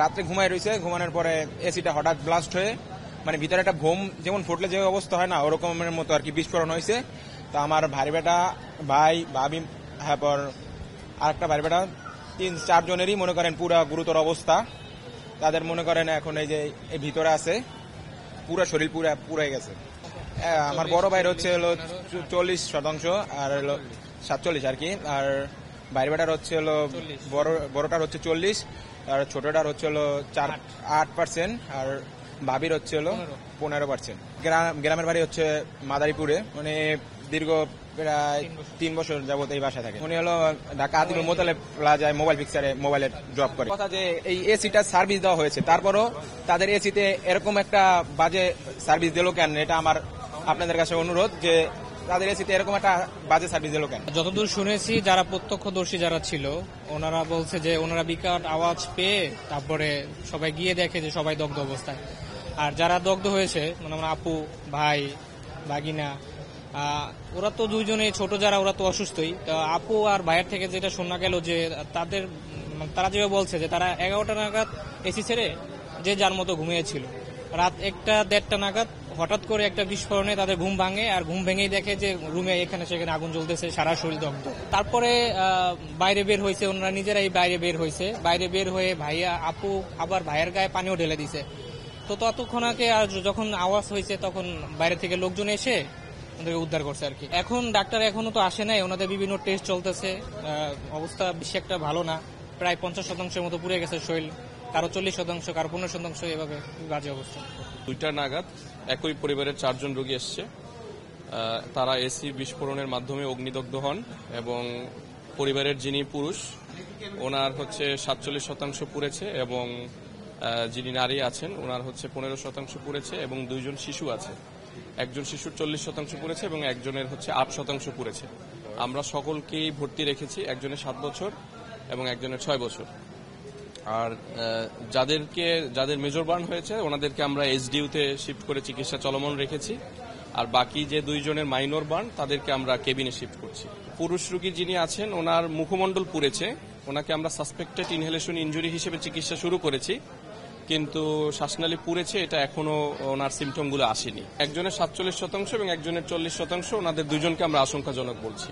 রাত্রে ঘুমায় রয়েছে, ঘুমানোর পরে এসিটা হঠাৎ ব্লাস্ট হয়ে মানে ভিতরে একটা বোম যেমন ফুটলে যে অবস্থা হয় না ওরকমের মতো আর কি বিস্ফোরণ হয়েছে। তো আমার ভাই বেটা, ভাই ভাবি, হ্যাঁ পর আর একটা ভাই বেটা, 3-4 জনেরই মনে করেন পুরা গুরুতর অবস্থা। তাদের মনে করেন এখন এই যে এই ভিতরে আছে, পুরো শরীর পুড়ে গেছে। আমার বড় ভাইয়ের হচ্ছে হলো 40% আর হলো 47 আর কি, আর বাইরে বেটার হচ্ছে হলো বড়টার হচ্ছে 40, আর ছোটটার হচ্ছে হলো 8%, আর ভাবির হচ্ছে হলো 15%। গ্রামের বাড়ি হচ্ছে মাদারীপুরে, মানে দীর্ঘ প্রায় 3 বছর যাবত এই বাসায় থাকে। উনি হলো ঢাকা আদিপুর মোতালেব প্লাজায় মোবাইল ফিক্সারে মোবাইলের জব করে। কথা যে এই এসিটা সার্ভিস দেওয়া হয়েছে, তারপরও তাদের এসিতে এরকম একটা বাজে সার্ভিস দিল কেন, এটা আমার আপনাদের কাছে অনুরোধ যে তাদের এসিতে এরকম একটা বাজে সার্ভিস দিল কেন। যতদূর শুনেছি যারা প্রত্যক্ষদর্শী যারা ছিল ওনারা বলছে যে ওনারা বিকট আওয়াজ পেয়ে তারপরে সবাই গিয়ে দেখে যে সবাই দগ্ধ অবস্থায়। আর যারা দগ্ধ হয়েছে মানে আমার আপু, ভাই, ভাগিনা, ওরা তো দুইজনে ছোট, যারা ওরা তো অসুস্থই। তো আপু আর ভাইয়ের থেকে যেটা শোনা গেল যে তারা যেভাবে বলছে যে তারা 11টা নাগাদ এসি ছেড়ে যে যার মতো ঘুমিয়েছিল। রাত 1-1:30 নাগাদ হঠাৎ করে একটা বিস্ফোরণে তাদের ঘুম ভাঙে, আর ঘুম ভেঙেই দেখে যে রুমে এখানে সেখানে আগুন জ্বলতেছে, সারা শরীর দগ্ধ। তারপরে বাইরে বের হয়েছে, ওনারা নিজেরাই বাইরে বের হয়েছে। বাইরে বের হয়ে ভাইয়া, আপু আবার ভাইয়ের গায়ে পানিও ঢেলে দিছে। তো ততক্ষণ আগে আর যখন আওয়াজ হয়েছে তখন বাইরে থেকে লোকজন এসে ওদেরকে উদ্ধার করছে আর কি। এখন ডাক্তার এখনো তো আসে নাই, ওনাদের বিভিন্ন টেস্ট চলতেছে। অবস্থা বেশি একটা ভালো না, প্রায় 50% মতো পুড়ে গেছে শরীর, কারো 40%, কারো 15%, এভাবে বাজে অবস্থা। 2টা নাগাদ একই পরিবারের 4 জন রোগী এসছে। তারা এসি বিস্ফোরণের মাধ্যমে অগ্নিদগ্ধ হন এবং পরিবারের যিনি পুরুষ ওনার হচ্ছে 47% পুড়েছে এবং যিনি নারী আছেন ওনার হচ্ছে 15% পুড়েছে এবং 2 জন শিশু আছে। একজন শিশুর 40% পুড়েছে এবং একজনের হচ্ছে 8% পুড়েছে। আমরা সকলকেই ভর্তি রেখেছি, একজনের 7 বছর এবং একজনের 6 বছর। আর যাদের মেজর বার্ন হয়েছে ওনাদেরকে আমরা এসডিইউতে শিফট করে চিকিৎসা চলমান রেখেছি। আর বাকি যে 2 জনের মাইনর বার্ন তাদেরকে আমরা কেবিনে শিফট করছি। পুরুষ রোগী যিনি আছেন ওনার মুখমণ্ডল পুড়েছে, ওনাকে আমরা সাসপেক্টেড ইনহেলেশন ইনজুরি হিসেবে চিকিৎসা শুরু করেছি, কিন্তু শ্বাসনালী পুড়েছে এটা এখনো ওনার সিমটমগুলো আসেনি। একজনের 47% এবং একজনের 40%, ওনাদের 2 জনকে আমরা আশঙ্কাজনক বলছি।